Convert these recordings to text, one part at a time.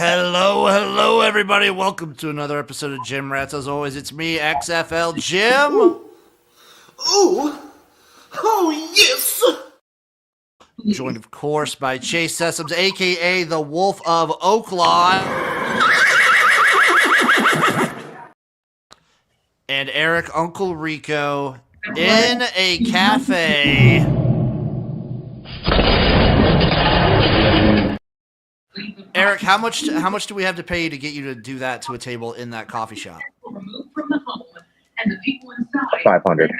Hello, everybody. Welcome to another episode of Gym Rats. As always, it's me, XFL Jim. Oh, yes! Joined, of course, by Chase Sessoms, a.k.a. the Wolf of Oaklawn. And Erik, Uncle Rico, in a cafe. Erik, how much do we have to pay you to get you to do that to a table in that coffee shop? 500.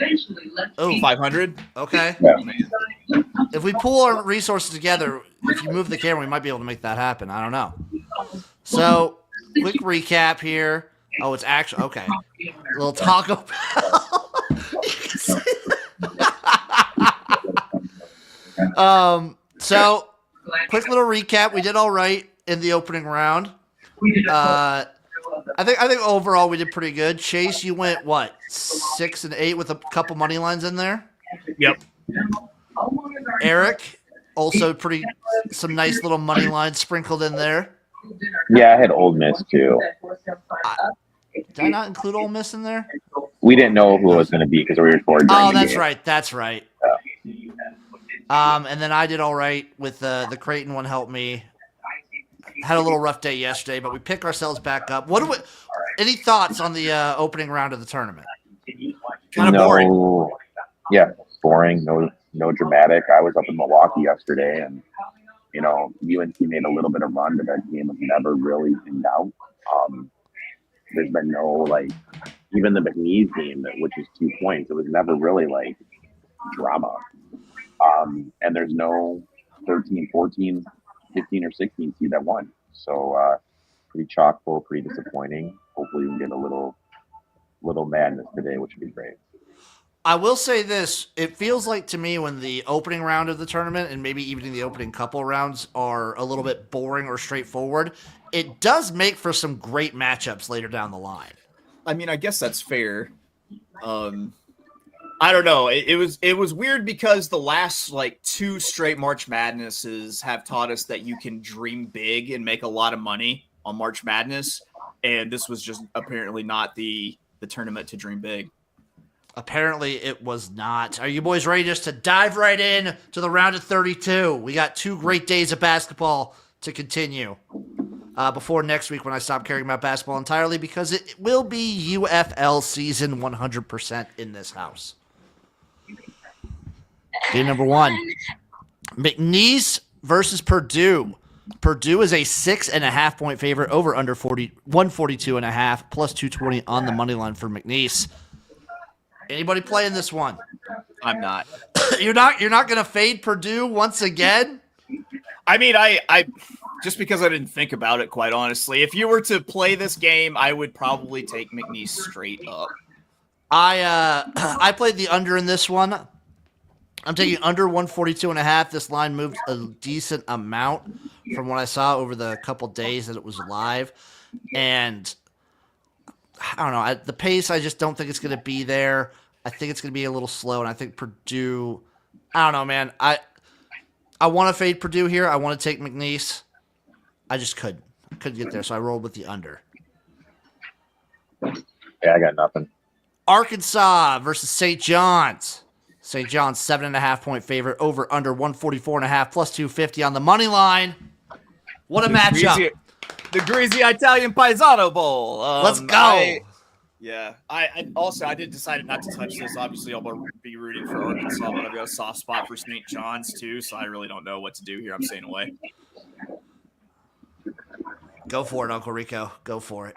Oh, 500? Okay. Yeah. If we pool our resources together, if you move the camera, we might be able to make that happen. I don't know. So, quick recap here. Oh, it's actually okay. A little Taco Bell. So quick little recap. We did all right in the opening round. I think overall we did pretty good. Chase, you went what, 6 and 8 with a couple money lines in there. Yep. Erik, also some nice little money lines sprinkled in there. Yeah, I had Ole Miss too. Did I not include Ole Miss in there? We didn't know who it was going to be because we were recording. Oh, that's right. That's right. And then I did all right with the Creighton one. Helped me. Had a little rough day yesterday, but we pick ourselves back up. Any thoughts on the opening round of the tournament? Kind of boring. Yeah, boring. No dramatic. I was up in Milwaukee yesterday, and UNC made a little bit of run, but that game was never really in doubt. There's been no even the McNeese game, which is 2 points. It was never really drama. And there's no 13, 14, 15, or 16 seed that won. So pretty chock full, pretty disappointing. Hopefully we can get a little madness today, which would be great. I will say this. It feels like to me when the opening round of the tournament and maybe even the opening couple rounds are a little bit boring or straightforward, it does make for some great matchups later down the line. I mean, I guess that's fair. I don't know. It was weird because the last 2 straight March Madnesses have taught us that you can dream big and make a lot of money on March Madness, and this was just apparently not the tournament to dream big. Apparently it was not. Are you boys ready just to dive right in to the round of 32? We got 2 great days of basketball to continue before next week when I stop caring about basketball entirely, because it will be UFL season 100% in this house. Game number 1, McNeese versus Purdue. Purdue is a 6.5 point favorite over under 142.5 plus 220 on the money line for McNeese. Anybody playing this one? I'm not. You're not going to fade Purdue once again? I mean, I just because I didn't think about it, quite honestly. If you were to play this game, I would probably take McNeese straight up. I played the under in this one. I'm taking under 142.5. This line moved a decent amount from what I saw over the couple days that it was live. And I don't know. The pace, I just don't think it's going to be there. I think it's going to be a little slow. And I think Purdue, I don't know, man. I want to fade Purdue here. I want to take McNeese. I just couldn't get there. So I rolled with the under. Yeah, I got nothing. Arkansas versus St. John's. St. John's 7.5 point favorite over under 144.5 plus 250 on the money line. What a matchup. The Greasy Italian Paisano Bowl. Let's go. I did decide not to touch this. Obviously, I'll be rooting for Arkansas, but I've got a soft spot for St. John's too, so I really don't know what to do here. I'm staying away. Go for it, Uncle Rico. Go for it.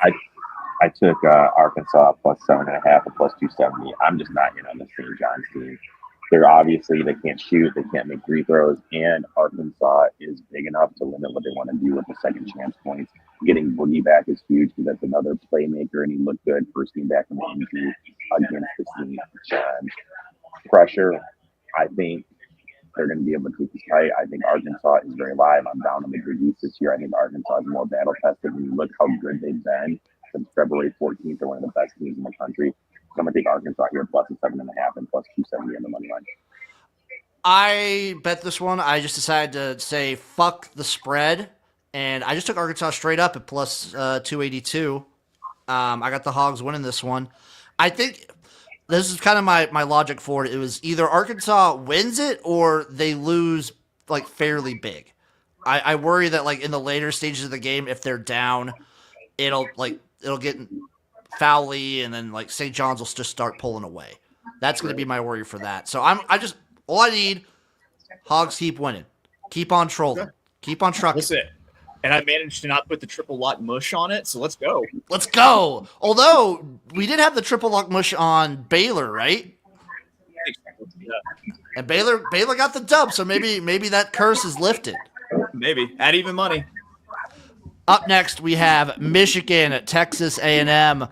I took Arkansas plus 7.5 and plus 270. I'm just not in on the St. John's team. They can't shoot, they can't make free throws, and Arkansas is big enough to limit what they want to do with the second chance points. Getting Boogie back is huge because that's another playmaker, and he looked good first game back from the injury against the St. John's. Pressure, I think they're going to be able to keep this tight. I think Arkansas is very live. I'm down on the Grease this year. I think Arkansas is more battle tested. When you look how good they've been since February 14th, they're one of the best teams in the country. So I'm going to take Arkansas here plus a 7.5 and plus 270 on the money line. I bet this one. I just decided to say fuck the spread and I just took Arkansas straight up at plus 282. I got the Hogs winning this one. I think this is kind of my logic for it. It was either Arkansas wins it or they lose like fairly big. I worry that like in the later stages of the game, if they're down, it'll get foully, and then like St. John's will just start pulling away. That's going to be my worry for that. So all I need, Hogs keep winning, keep on trolling, keep on trucking. That's it. And I managed to not put the triple lock mush on it, so let's go. Let's go. Although we did have the triple lock mush on Baylor, right? And Baylor got the dub, so maybe that curse is lifted. Maybe add even money. Up next, we have Michigan at Texas A&M.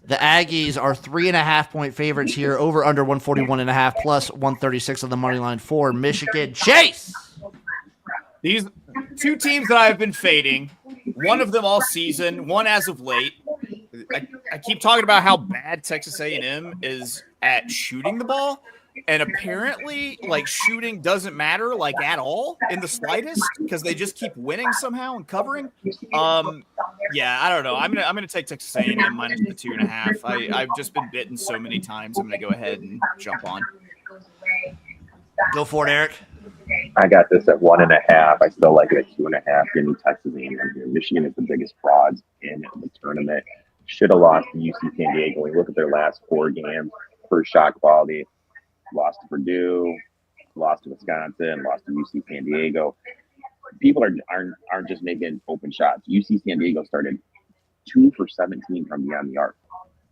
The Aggies are 3.5-point favorites here, over under 141.5 plus 136 on the money line for Michigan. Chase. These two teams that I've been fading, one of them all season, one as of late. I keep talking about how bad Texas A&M is at shooting the ball, and apparently, like, shooting doesn't matter, like, at all in the slightest, because they just keep winning somehow and covering. Yeah, I don't know. I'm gonna take Texas A&M minus the 2.5. I've just been bitten so many times. I'm gonna go ahead and jump on. Go for it, Erik. I got this at 1.5. I still like it at 2.5. Give me Texas A&M here. Michigan is the biggest frauds in the tournament. Should have lost to UC San Diego. When you look at their last 4 games, first shot quality, lost to Purdue, lost to Wisconsin, lost to UC San Diego. People aren't just making open shots. UC San Diego started 2 for 17 from beyond the arc,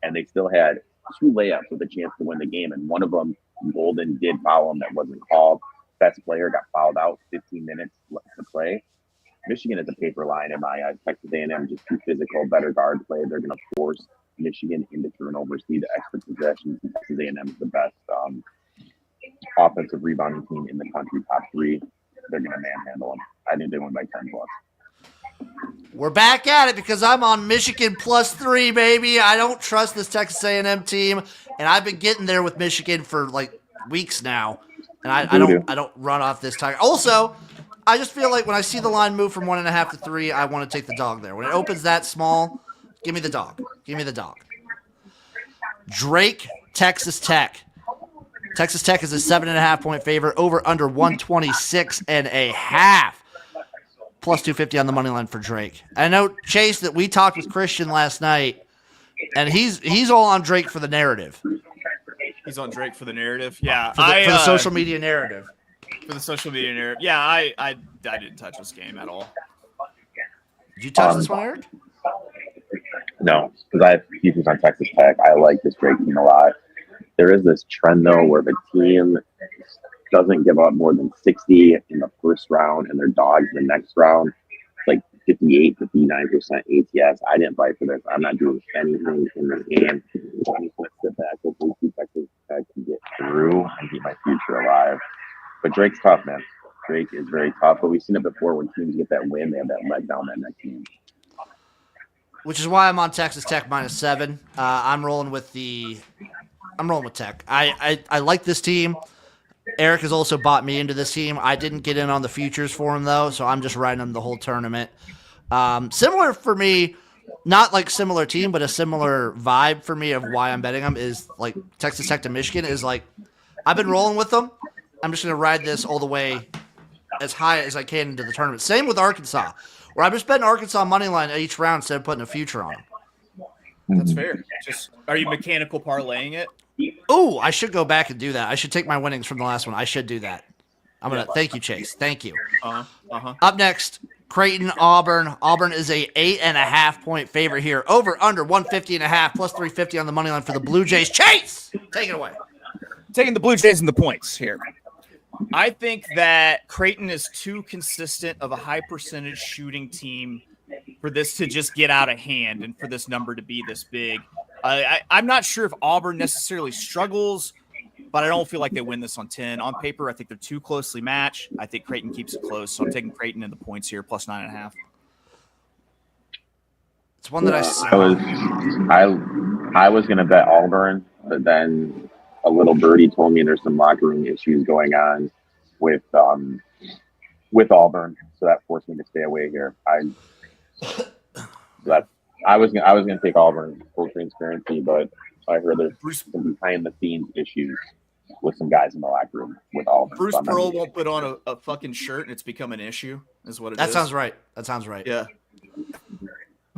and they still had 2 layups with a chance to win the game, and one of them, Golden did foul him that wasn't called. Best player got fouled out, 15 minutes left to play. Michigan is a paper line in my eyes. Texas A&M just too physical, better guard play. They're going to force Michigan into turnovers, see the extra possessions. Texas A&M is the best offensive rebounding team in the country, top 3. They're going to manhandle them. I think they win by 10 plus. We're back at it because I'm on Michigan plus 3, baby. I don't trust this Texas A&M team, and I've been getting there with Michigan for like weeks now. And I don't run off this tiger. Also, I just feel like when I see the line move from 1.5 to 3, I want to take the dog there. When it opens that small, give me the dog. Give me the dog. Drake, Texas Tech. Texas Tech is a 7.5-point favorite, over under 126.5. Plus 250 on the money line for Drake. I know, Chase, that we talked with Christian last night, and he's all on Drake for the narrative. He's on Drake for the narrative. Yeah. For the social media narrative. For the social media narrative. Yeah, I didn't touch this game at all. Did you touch this one, Erik? No, because I have pieces on Texas Tech. I like this Drake team a lot. There is this trend, though, where the team doesn't give up more than 60 in the first round and they're dogs in the next round. It's like 58, 59% ATS. I didn't fight for this. I'm not doing anything in the game. Sit back. Hopefully, Texas Tech can get through and keep my future alive. But Drake's tough, man. Drake is very tough. But we've seen it before when teams get that win, they have that leg down that next game. Which is why I'm on Texas Tech minus 7. I'm rolling with Tech. I like this team. Erik has also bought me into this team. I didn't get in on the futures for him, though, so I'm just riding him the whole tournament. Similar for me, not like similar team, but a similar vibe for me of why I'm betting them is like Texas Tech to Michigan is like I've been rolling with them. I'm just going to ride this all the way as high as I can into the tournament. Same with Arkansas, where I'm just betting Arkansas money line each round instead of putting a future on them. That's fair. Just are you mechanical parlaying it? Oh, I should go back and do that. I should take my winnings from the last one. I should do that. Thank you, Chase. Thank you. Up next, Creighton, Auburn. Auburn is a 8.5-point favorite here. Over under 150.5 plus 350 on the money line for the Blue Jays. Chase, take it away. Taking the Blue Jays and the points here. I think that Creighton is too consistent of a high percentage shooting team for this to just get out of hand and for this number to be this big. I'm not sure if Auburn necessarily struggles, but I don't feel like they win this on 10. On paper, I think they're too closely matched. I think Creighton keeps it close, so I'm taking Creighton in the points here, plus 9.5. It's one that I was going to bet Auburn, but then a little birdie told me there's some locker room issues going on with with Auburn, so that forced me to stay away here. I was gonna take Auburn full transparency, but I heard there's some behind the scenes issues with some guys in the locker room with Auburn. Bruce Pearl won't put on a fucking shirt, and it's become an issue. Is what it is. That sounds right. That sounds right. Yeah.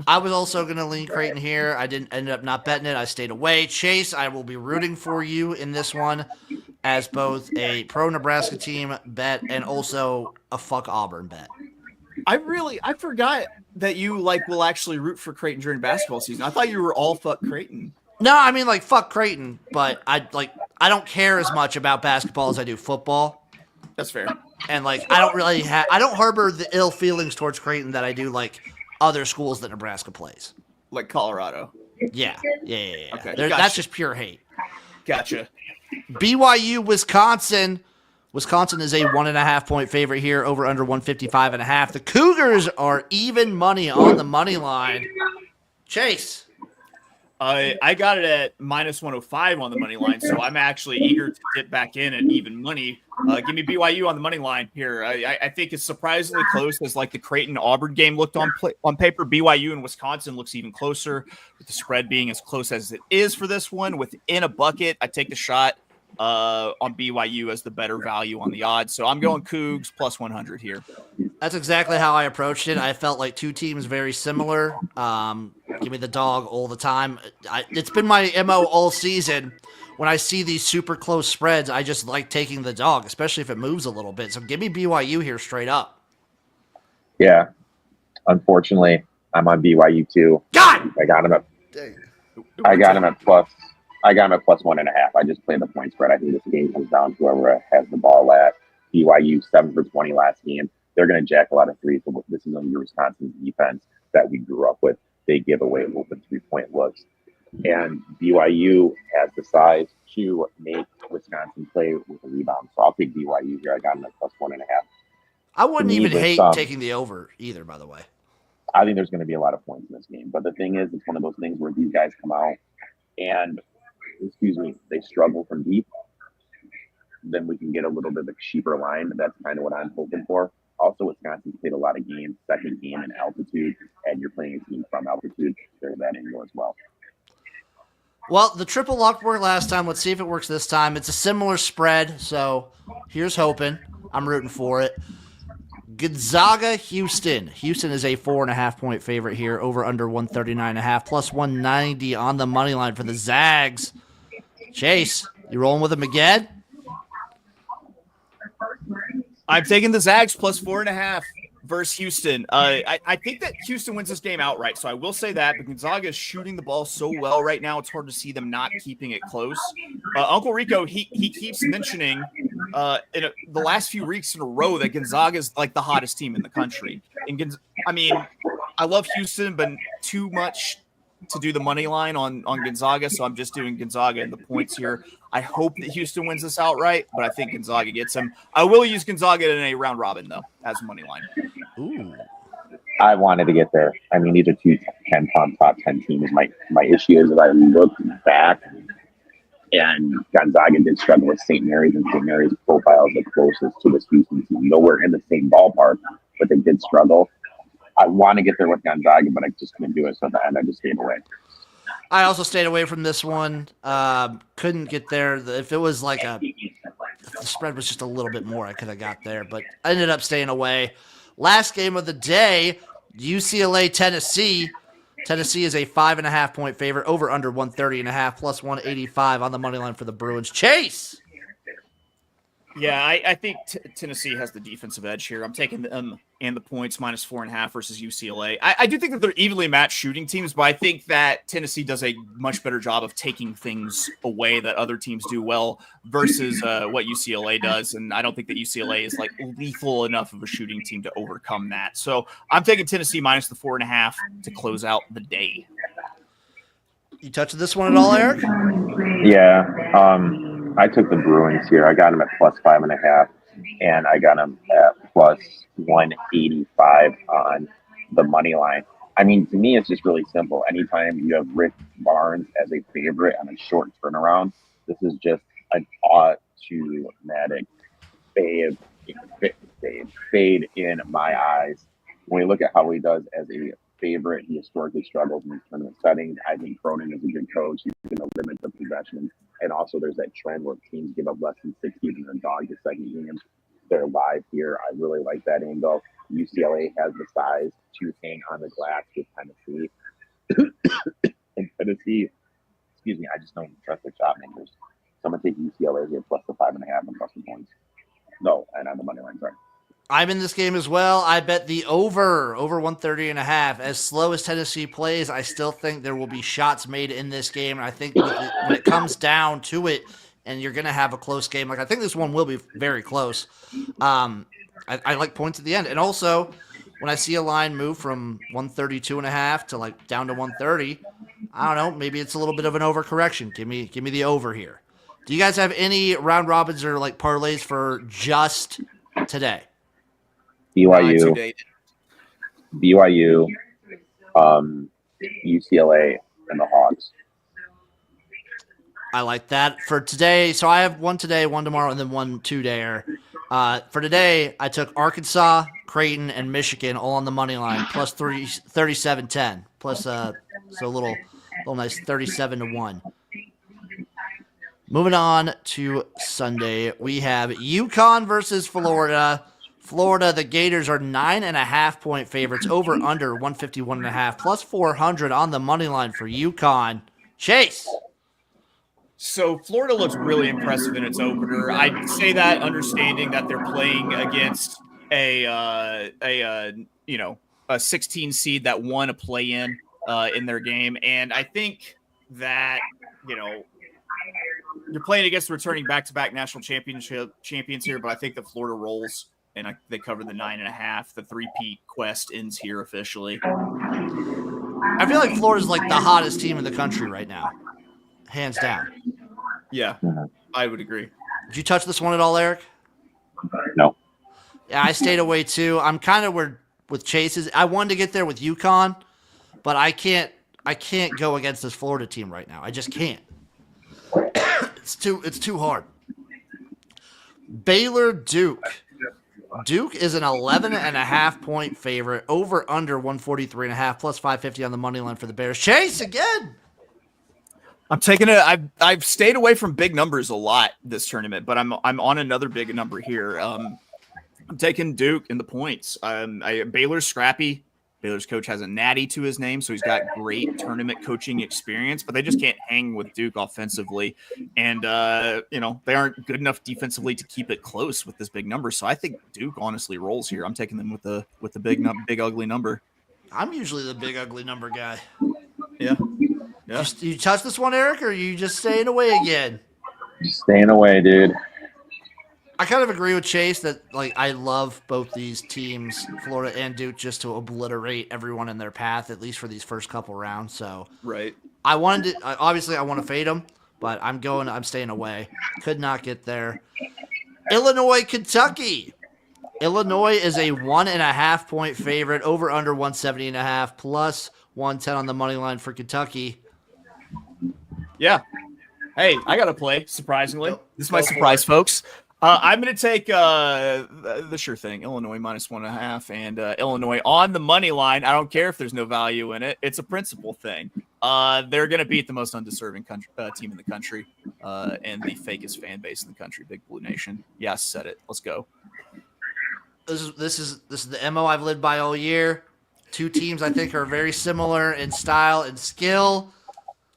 I was also going to lean Creighton here. I didn't end up not betting it. I stayed away. Chase, I will be rooting for you in this one as both a pro-Nebraska team bet and also a fuck Auburn bet. I forgot that you will actually root for Creighton during basketball season. I thought you were all fuck Creighton. No, I mean fuck Creighton, but I don't care as much about basketball as I do football. That's fair. And I don't harbor the ill feelings towards Creighton that I do other schools that Nebraska plays. Like Colorado. Yeah. Okay, gotcha. That's just pure hate. Gotcha. BYU, Wisconsin. Wisconsin is a 1.5 point favorite here, over under 155.5. The Cougars are even money on the money line. Chase. I got it at minus 105 on the money line, so I'm actually eager to dip back in at even money. Give me BYU on the money line here. I think it's surprisingly close as the Creighton-Auburn game looked on paper. BYU and Wisconsin looks even closer, with the spread being as close as it is for this one. Within a bucket, I take the shot on BYU as the better value on the odds. So I'm going Cougs plus 100 here. That's exactly how I approached it. I felt like two teams very similar. Give me the dog all the time. It's been my MO all season. When I see these super close spreads, I just like taking the dog, especially if it moves a little bit. So give me BYU here straight up. Yeah. Unfortunately, I'm on BYU too. God! I got him at plus 1.5. I just played the point spread. I think this game comes down to whoever has the ball at. BYU 7 for 20 last game. They're going to jack a lot of threes. This is under Wisconsin's defense that we grew up with. They give away open 3-point looks. And BYU has the size to make Wisconsin play with a rebound. So I'll take BYU here. I got them at plus 1.5. I wouldn't even hate taking the over either, by the way. I think there's going to be a lot of points in this game. But the thing is, it's one of those things where these guys come out and, they struggle from deep. Then we can get a little bit of a cheaper line. That's kind of what I'm hoping for. Also, Wisconsin's played a lot of games, second game in altitude, and you're playing a team from altitude. They're that angle as well. Well, the triple lock worked last time. Let's see if it works this time. It's a similar spread, so here's hoping. I'm rooting for it. Gonzaga, Houston. Houston is a 4.5 point favorite here, over under 139.5, plus 190 on the money line for the Zags. Chase, you rolling with them again? I'm taking the Zags plus 4.5 versus Houston. I think that Houston wins this game outright, so I will say that. But Gonzaga is shooting the ball so well right now, it's hard to see them not keeping it close. Uncle Rico, he keeps mentioning the last few weeks in a row that Gonzaga is the hottest team in the country. And I love Houston, but too much to do the money line on Gonzaga, so I'm just doing Gonzaga and the points here. I hope that Houston wins this outright, but I think Gonzaga gets them. I will use Gonzaga in a round robin, though, as a money line. Ooh. I wanted to get there. These are two 10-pound top 10 teams. My issue is that I look back, and Gonzaga did struggle with St. Mary's, and St. Mary's profile is the closest to this Houston team. Nowhere in the same ballpark, but they did struggle. I want to get there with Gonzaga, but I just couldn't do it. So at the end, I just stayed away. I also stayed away from this one. Couldn't get there. If it was if the spread was just a little bit more, I could have got there, but I ended up staying away. Last game of the day, UCLA, Tennessee. Tennessee is a 5.5 point favorite, over under 130.5, plus 185 on the money line for the Bruins. Chase. Yeah, I think Tennessee has the defensive edge here. I'm taking them and the points minus 4.5 versus UCLA. I do think that they're evenly matched shooting teams, but I think that Tennessee does a much better job of taking things away that other teams do well versus what UCLA does. And I don't think that UCLA is lethal enough of a shooting team to overcome that. So I'm taking Tennessee minus the 4.5 to close out the day. You touching this one at all, Erik? Yeah. I took the Bruins here. I got them at plus 5.5, and I got them at plus 185 on the money line. To me, it's just really simple. Anytime you have Rick Barnes as a favorite on a short turnaround, this is just an automatic fave fade in my eyes. When we look at how he does as a favorite, he historically struggles in these tournament settings. I think Cronin is a good coach. He's going to limit the possession. And also, there's that trend where teams give up less than 60 when they're dog the second game. They're live here. I really like that angle. UCLA has the size to hang on the glass with Tennessee. And Tennessee, excuse me, I just don't trust their shot makers. So I'm going to take UCLA here plus the 5.5 and plus the points. No, and on the money line, sorry. I'm in this game as well. I bet the over 130.5. As slow as Tennessee plays, I still think there will be shots made in this game. And I think when it comes down to it, and you're going to have a close game, like I think this one will be very close. I like points at the end. And also, when I see a line move from 132.5 to like down to 130, I don't know, maybe it's a little bit of an overcorrection. Give me the over here. Do you guys have any round robins or like parlays for just today? BYU, UCLA, and the Hawks. I like that. For today, so I have one today, one tomorrow, and then one two-dayer. For today, I took Arkansas, Creighton, and Michigan all on the money line, plus 37-10, plus so a little nice 37-1. Moving on to Sunday, we have UConn versus Florida. Florida, the Gators are 9.5-point favorites, over under 151.5, plus 400 on the money line for UConn. Chase. So Florida looks really impressive in its opener. I say that understanding that they're playing against a 16 seed that won a play-in in their game, and I think that you're playing against the returning back-to-back national champions here, but I think that Florida rolls. And they cover the 9.5. The three-peat quest ends here officially. I feel like Florida's like the hottest team in the country right now, hands down. Yeah, I would agree. Did you touch this one at all, Erik? No. Yeah, I stayed away too. I'm kind of with Chase's. I wanted to get there with UConn, but I can't go against this Florida team right now. I just can't. It's too hard. Baylor Duke. Duke is an 11.5-point favorite, over under 143.5, plus 550 on the money line for the Bears. Chase again. I'm taking it. I've stayed away from big numbers a lot this tournament, but I'm on another big number here. I'm taking Duke in the points. Baylor's scrappy. Baylor's coach has a natty to his name, so he's got great tournament coaching experience, but they just can't hang with Duke offensively. And, they aren't good enough defensively to keep it close with this big number. So I think Duke honestly rolls here. I'm taking them with the big ugly number. I'm usually the big ugly number guy. Yeah. You touch this one, Erik, or are you just staying away again? Staying away, dude. I kind of agree with Chase that I love both these teams, Florida and Duke, just to obliterate everyone in their path, at least for these first couple rounds. So right, I want to fade them, but I'm staying away. Could not get there. Illinois, Kentucky. Illinois is a 1.5-point favorite, over under 170.5, plus 110 on the money line for Kentucky. Yeah. Hey, I got to play. Surprisingly, this is my surprise, folks. I'm going to take the sure thing, Illinois minus 1.5, and Illinois on the money line. I don't care if there's no value in it. It's a principle thing. They're going to beat the most undeserving team in the country and the fakest fan base in the country, Big Blue Nation. Yes, said it. Let's go. This is the MO I've lived by all year. Two teams I think are very similar in style and skill.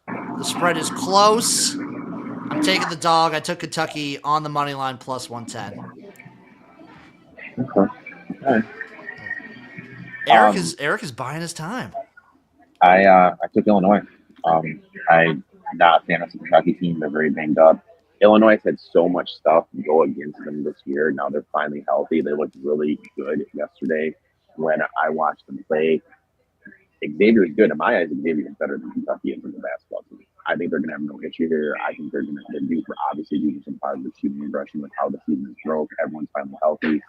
The spread is close. I'm taking the dog. I took Kentucky on the money line plus 110. Okay. All right. Erik is buying his time. I took Illinois. I'm not a fan of the Kentucky team. They're very banged up. Illinois has had so much stuff go against them this year. Now they're finally healthy. They looked really good yesterday when I watched them play. Xavier is good. In my eyes, Xavier is better than Kentucky is in the basketball team. I think they're going to have no issue here. I think they're going to do some positive shooting and rushing with how the season is broke. Everyone's finally healthy,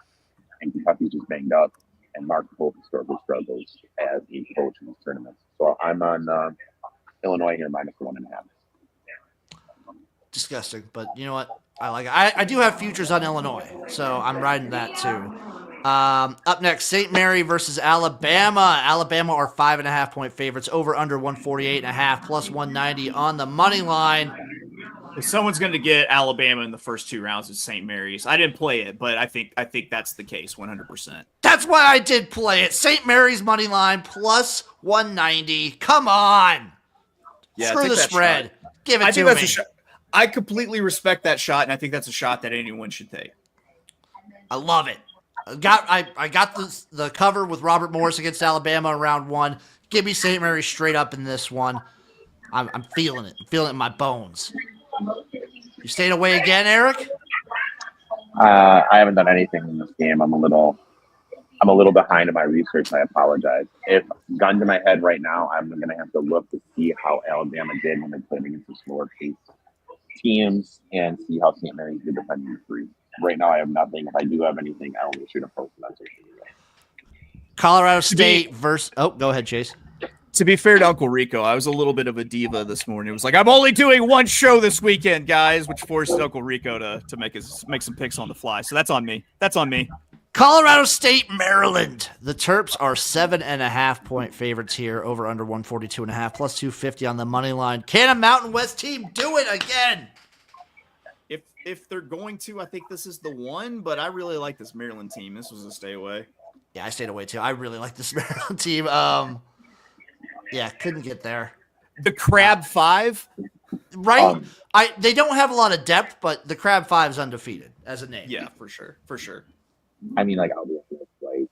and Kentucky's just banged up. And Mark Pope historically struggles as a coach in these tournaments. So I'm on Illinois here minus 1.5. disgusting. But you know what? I like it. I do have futures on Illinois, so I'm riding that too. Up next, St. Mary versus Alabama. Alabama are 5.5-point favorites. Over under 148.5 plus 190 on the money line. If someone's going to get Alabama in the first 2 rounds, it's St. Mary's. I didn't play it, but I think that's the case 100%. That's why I did play it. St. Mary's money line plus 190. Come on. Yeah, screw the spread. Shot. Give it I to think me. that's a shot. I completely respect that shot, and I think that's a shot that anyone should take. I love it. I got the cover with Robert Morris against Alabama in round 1. Give me St. Mary's straight up in this one. I'm feeling it. I'm feeling it in my bones. You stayed away again, Erik? I haven't done anything in this game. I'm a little behind in my research. I apologize. If gun to my head right now, I'm going to have to look to see how Alabama did when they played against the slower pace teams and see how St. Mary's did defending the 3. Right now, I have nothing. If I do have anything, I will make sure to post it on social media. Colorado State versus... Oh, go ahead, Chase. To be fair to Uncle Rico, I was a little bit of a diva this morning. It was like, I'm only doing 1 show this weekend, guys, which forced Uncle Rico to make some picks on the fly. So that's on me. That's on me. Colorado State, Maryland. The Terps are 7.5-point favorites here. Over under 142.5 plus 250 on the money line. Can a Mountain West team do it again? If they're going to, I think this is the one, but I really like this Maryland team. This was a stay away. Yeah, I stayed away too. I really like this Maryland team. Yeah, couldn't get there. The Crab 5? Right? They don't have a lot of depth, but the Crab 5 is undefeated as a name. Yeah, for sure. For sure. I mean, like, I'll be like,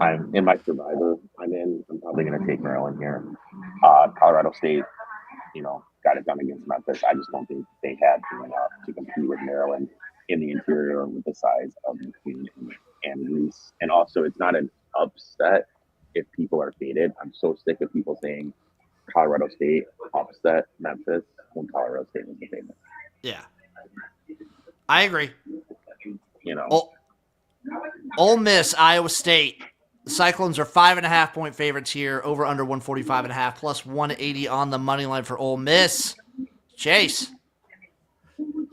I'm in my survivor. I'm probably going to take Maryland here. Colorado State, got it done against Memphis. I just don't think they had enough to compete with Maryland in the interior with the size of McQueen and Reese. And also, it's not an upset if people are faded. I'm so sick of people saying Colorado State upset Memphis when Colorado State was the favorite. Yeah. I agree. Ole Miss, Iowa State. The Cyclones are 5.5-point favorites here. Over under 145.5 plus 180 on the money line for Ole Miss. Chase.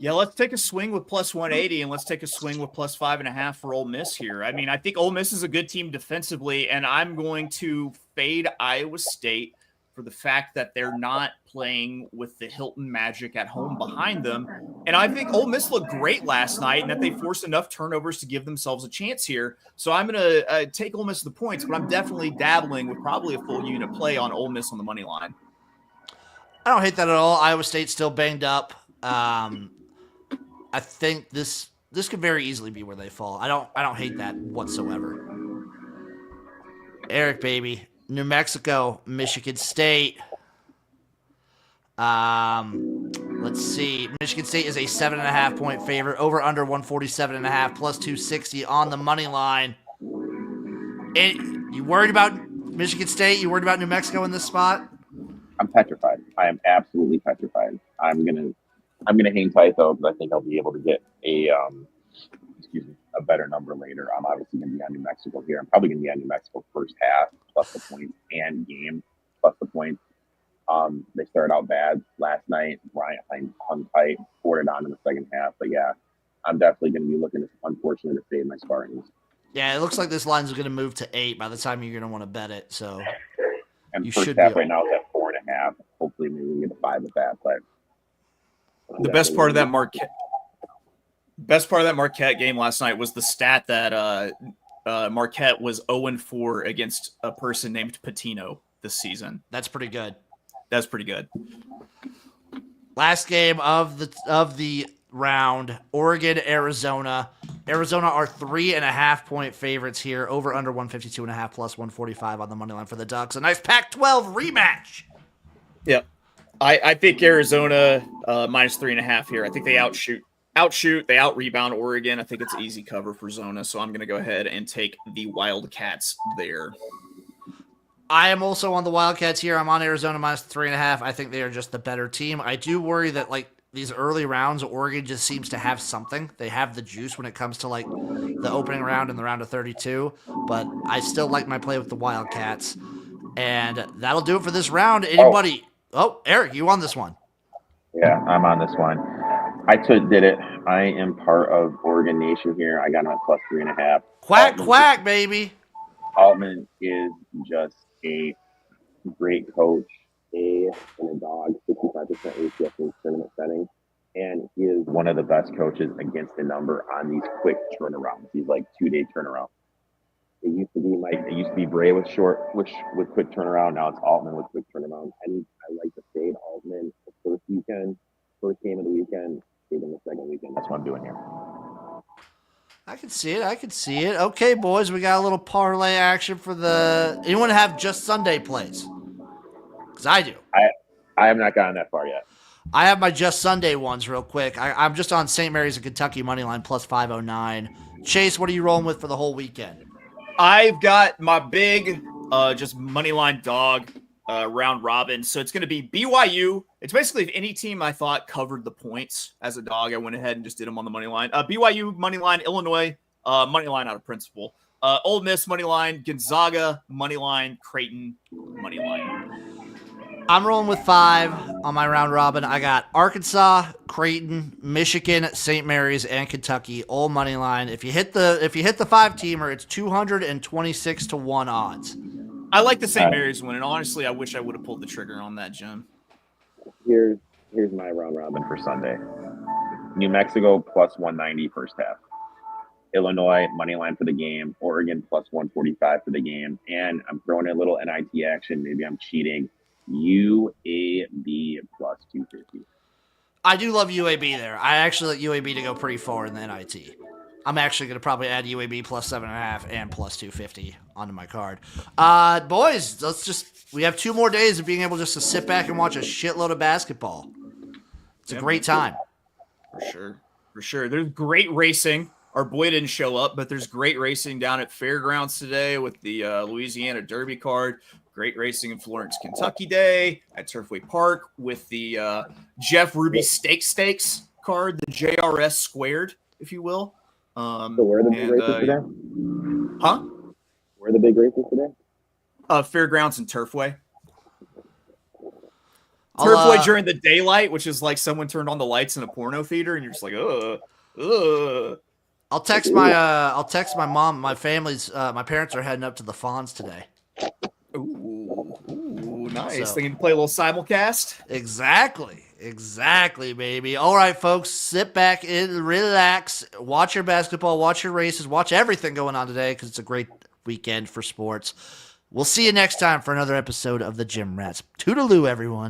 Yeah, let's take a swing with plus 180, and let's take a swing with plus 5.5 for Ole Miss here. I mean, I think Ole Miss is a good team defensively, and I'm going to fade Iowa State for the fact that they're not playing with the Hilton Magic at home behind them. And I think Ole Miss looked great last night and that they forced enough turnovers to give themselves a chance here. So I'm going to take Ole Miss the points, but I'm definitely dabbling with probably a full unit play on Ole Miss on the money line. I don't hate that at all. Iowa State's still banged up. I think this could very easily be where they fall. I don't hate that whatsoever. Erik, baby. New Mexico, Michigan State. Let's see. Michigan State is a 7.5-point favorite. Over under 147.5 plus 260 on the money line. And you worried about Michigan State? You worried about New Mexico in this spot? I'm petrified. I am absolutely petrified. I'm gonna hang tight though, because I think I'll be able to get a better number later. I'm obviously gonna be on New Mexico here. I'm probably gonna be on New Mexico first half plus the points and game plus the points. They started out bad last night. Bryant hung tight, poured it on in the second half. But yeah, I'm definitely gonna be looking to, unfortunately, to fade my Spartans. Yeah, it looks like this line's going to move to 8 by the time you're going to want to bet it. So And you first should half be right now is at 4.5. Hopefully, maybe we can get a 5 with that. But The best part of that Marquette game last night was the stat that Marquette was 0-4 against a person named Patino this season. That's pretty good. That's pretty good. Last game of the round, Oregon, Arizona. Arizona are 3.5-point favorites here. Over under 152.5 plus 145 on the money line for the Ducks. A nice Pac-12 rematch. Yeah, I think Arizona minus 3.5 here. I think they outshoot, they out-rebound Oregon. I think it's easy cover for Zona, so I'm going to go ahead and take the Wildcats there. I am also on the Wildcats here. I'm on Arizona minus 3.5. I think they are just the better team. I do worry that, these early rounds, Oregon just seems to have something. They have the juice when it comes to, the opening round and the round of 32. But I still like my play with the Wildcats. And that'll do it for this round. Anybody... Oh, Erik, you won this one. Yeah, I'm on this one. Did it. I am part of Oregon Nation here. I got him at plus 3.5. Quack, Altman, quack, baby. Altman is just a great coach, and a dog, 65% ACS in tournament settings. And he is one of the best coaches against the number on these quick turnarounds. These like 2-day turnarounds. It used to be Bray with quick turnaround. Now it's Altman with quick turnaround. And I like to fade Altman the first game of the weekend, fade in the second weekend. That's what I'm doing here. I can see it. I can see it. Okay, boys, we got a little parlay action for the. Anyone have just Sunday plays? Because I do. I have not gotten that far yet. I have my just Sunday ones real quick. I'm just on St. Mary's and Kentucky money line plus 509. Chase, what are you rolling with for the whole weekend? I've got my big, just money line dog round robin. So it's going to be BYU. It's basically if any team I thought covered the points as a dog, I went ahead and just did them on the money line. BYU money line, Illinois money line out of principle. Ole Miss money line, Gonzaga money line, Creighton money line. I'm rolling with 5 on my round robin. I got Arkansas, Creighton, Michigan, St. Mary's, and Kentucky all money line. If you hit the 5-teamer, it's 226 to 1 odds. I like the St. Mary's one, and honestly, I wish I would have pulled the trigger on that, Jim. Here's my round robin for Sunday. New Mexico plus 190 first half. Illinois money line for the game. Oregon plus 145 for the game. And I'm throwing a little NIT action. Maybe I'm cheating. UAB plus 250. I do love UAB there. I actually like UAB to go pretty far in the NIT. I'm actually going to probably add UAB plus 7.5 and plus 250 onto my card. Boys, we have 2 more days of being able just to sit back and watch a shitload of basketball. It's a great time. For sure. There's great racing. Our boy didn't show up, but there's great racing down at Fairgrounds today with the Louisiana Derby card. Great racing in Florence, Kentucky Day at Turfway Park with the Jeff Ruby Stakes card, the JRS squared, if you will. So where are the big races today? Huh? Where are the big races today? Fairgrounds and Turfway. Turfway during the daylight, which is like someone turned on the lights in a porno theater, and you're just like, I'll text my mom. My parents are heading up to the Fonz today. Ooh, nice. They can play a little simulcast. Exactly, baby. All right, folks, sit back and relax. Watch your basketball, watch your races, watch everything going on today because it's a great weekend for sports. We'll see you next time for another episode of the Gym Rats. Toodaloo, everyone.